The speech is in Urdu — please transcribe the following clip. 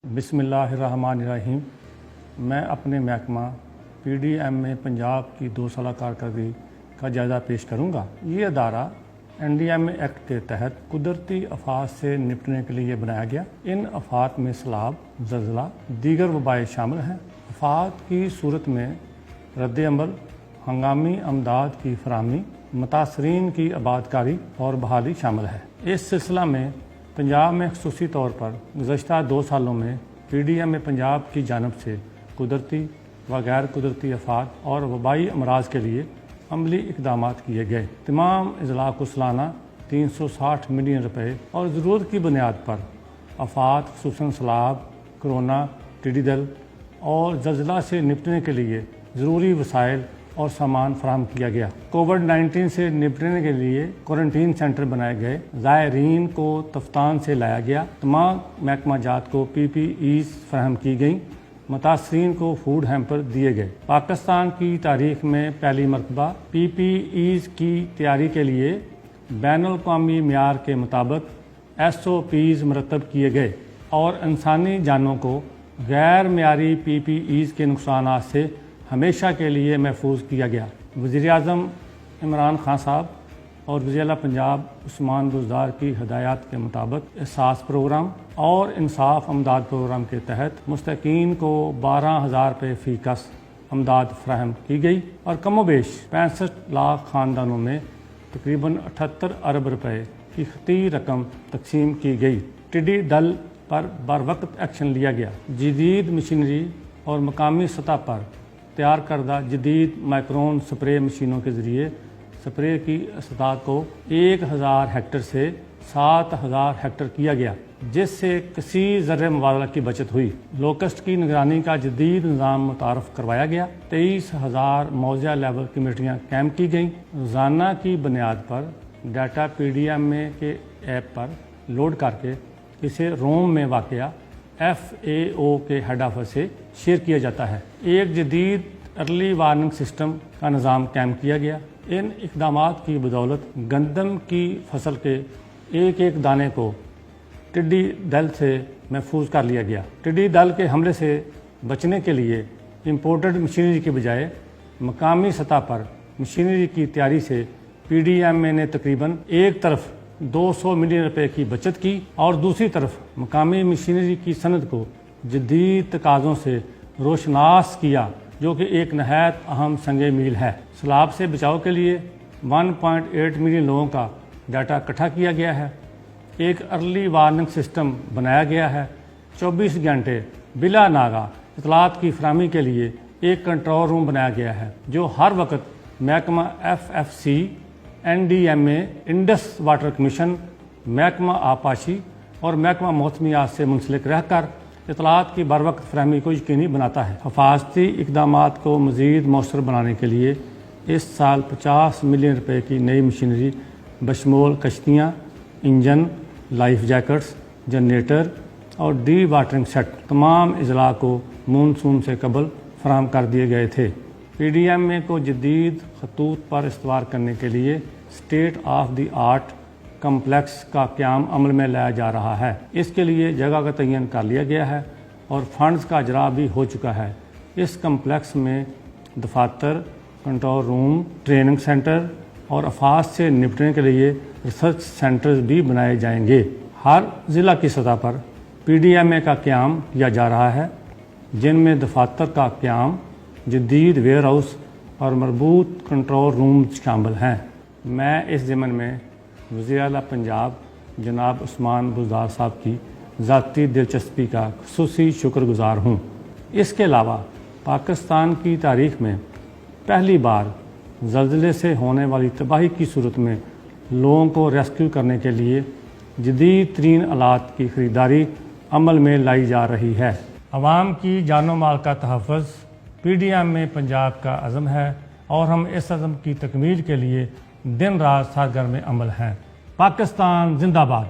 بسم اللہ الرحمن الرحیم۔ میں اپنے محکمہ پی ڈی ایم میں پنجاب کی 2 سالہ کارکردگی کا جائزہ پیش کروں گا۔ یہ ادارہ N D M a act کے تحت قدرتی آفات سے نپٹنے کے لیے بنایا گیا۔ ان آفات میں سیلاب، زلزلہ، دیگر وبائیں شامل ہیں۔ آفات کی صورت میں رد عمل، ہنگامی امداد کی فراہمی، متاثرین کی آباد کاری اور بحالی شامل ہے۔ اس سلسلہ میں پنجاب میں خصوصی طور پر گزشتہ 2 سالوں میں پی ڈی ایم پنجاب کی جانب سے قدرتی و غیر قدرتی آفات اور وبائی امراض کے لیے عملی اقدامات کیے گئے۔ تمام اضلاع کو سالانہ 360 ملین روپے اور ضرورت کی بنیاد پر آفات خصوصاً سیلاب، کورونا، ٹڈی دل اور زلزلہ سے نپٹنے کے لیے ضروری وسائل اور سامان فراہم کیا گیا۔ کووڈ-19 سے نپٹنے کے لیے کوارنٹین سینٹر بنائے گئے۔ زائرین کو تفتان سے لایا گیا۔ تمام محکمہ جات کو پی پی ایز فراہم کی گئیں۔ متاثرین کو فوڈ ہیمپر دیے گئے۔ پاکستان کی تاریخ میں پہلی مرتبہ پی پی ایز کی تیاری کے لیے بین الاقوامی معیار کے مطابق ایس او پیز مرتب کیے گئے اور انسانی جانوں کو غیر معیاری پی پی ایز کے نقصانات سے ہمیشہ کے لیے محفوظ کیا گیا۔ وزیر اعظم عمران خان صاحب اور وزیر اعلیٰ پنجاب عثمان بزدار کی ہدایات کے مطابق احساس پروگرام اور انصاف امداد پروگرام کے تحت مستحقین کو 12,000 روپے فی کس امداد فراہم کی گئی اور کم و بیش 65 لاکھ خاندانوں میں تقریباً 78 ارب روپے کی خطی رقم تقسیم کی گئی۔ ٹڈی دل پر بروقت ایکشن لیا گیا۔ جدید مشینری اور مقامی سطح پر تیار کردہ جدید مائکرون سپرے مشینوں کے ذریعے سپرے کی استطاعت کو 1,000 ہیکٹر سے 7,000 ہیکٹر کیا گیا، جس سے کثیر زر مبادلہ کی بچت ہوئی۔ لوکسٹ کی نگرانی کا جدید نظام متعارف کروایا گیا۔ 23,000 موضع لیول کمیٹیاں قائم کی گئیں۔ روزانہ کی بنیاد پر ڈیٹا پی ڈی ایم اے کے ایپ پر لوڈ کر کے اسے روم میں واقع ایف اے او کے ہیڈ آفس سے شیئر کیا جاتا ہے۔ ایک جدید ارلی وارننگ سسٹم کا نظام قائم کیا گیا۔ ان اقدامات کی بدولت گندم کی فصل کے ایک ایک دانے کو ٹڈی دل سے محفوظ کر لیا گیا۔ ٹڈی دل کے حملے سے بچنے کے لیے امپورٹڈ مشینری کے بجائے مقامی سطح پر مشینری کی تیاری سے پی ڈی ایم اے نے تقریباً ایک طرف 200 ملین روپے کی بچت کی اور دوسری طرف مقامی مشینری کی صنعت کو جدید تقاضوں سے روشناس کیا، جو کہ ایک نہایت اہم سنگ میل ہے۔ سیلاب سے بچاؤ کے لیے 1.8 ملین لوگوں کا ڈیٹا اکٹھا کیا گیا ہے۔ ایک ارلی وارننگ سسٹم بنایا گیا ہے۔ 24 گھنٹے بلا ناغہ اطلاعات کی فراہمی کے لیے ایک کنٹرول روم بنایا گیا ہے، جو ہر وقت محکمہ F F C, N D M A, Indus water commission, محکمہ آبپاشی اور محکمہ موسمیات سے منسلک رہ کر اطلاعات کی بروقت فراہمی کو یقینی بناتا ہے۔ حفاظتی اقدامات کو مزید مؤثر بنانے کے لیے اس سال 50 ملین روپے کی نئی مشینری بشمول کشتیاں، انجن، لائف جیکٹس، جنریٹر اور ڈی واٹرنگ سیٹ تمام اضلاع کو مونسون سے قبل فراہم کر دیے گئے تھے۔ پی ڈی ایم اے کو جدید خطوط پر استوار کرنے کے لیے state of the art complex کا قیام عمل میں لایا جا رہا ہے۔ اس کے لیے جگہ کا تعین کر لیا گیا ہے اور فنڈز کا اجرا بھی ہو چکا ہے۔ اس کمپلیکس میں دفاتر، کنٹرول روم، ٹریننگ سینٹر اور آفات سے نپٹنے کے لیے ریسرچ سینٹرز بھی بنائے جائیں گے۔ ہر ضلع کی سطح پر پی ڈی ایم اے کا قیام کیا جا رہا ہے، جن میں دفاتر کا قیام، جدید ویئر ہاؤس اور مربوط کنٹرول رومز شامل ہیں۔ میں اس ضمن میں وزیر اعلیٰ پنجاب جناب عثمان بزدار صاحب کی ذاتی دلچسپی کا خصوصی شکر گزار ہوں۔ اس کے علاوہ پاکستان کی تاریخ میں پہلی بار زلزلے سے ہونے والی تباہی کی صورت میں لوگوں کو ریسکیو کرنے کے لیے جدید ترین آلات کی خریداری عمل میں لائی جا رہی ہے۔ عوام کی جان و مال کا تحفظ پی ڈی ایم میں پنجاب کا عزم ہے اور ہم اس عزم کی تکمیل کے لیے دن رات سرگرم عمل ہیں۔ پاکستان زندہ باد۔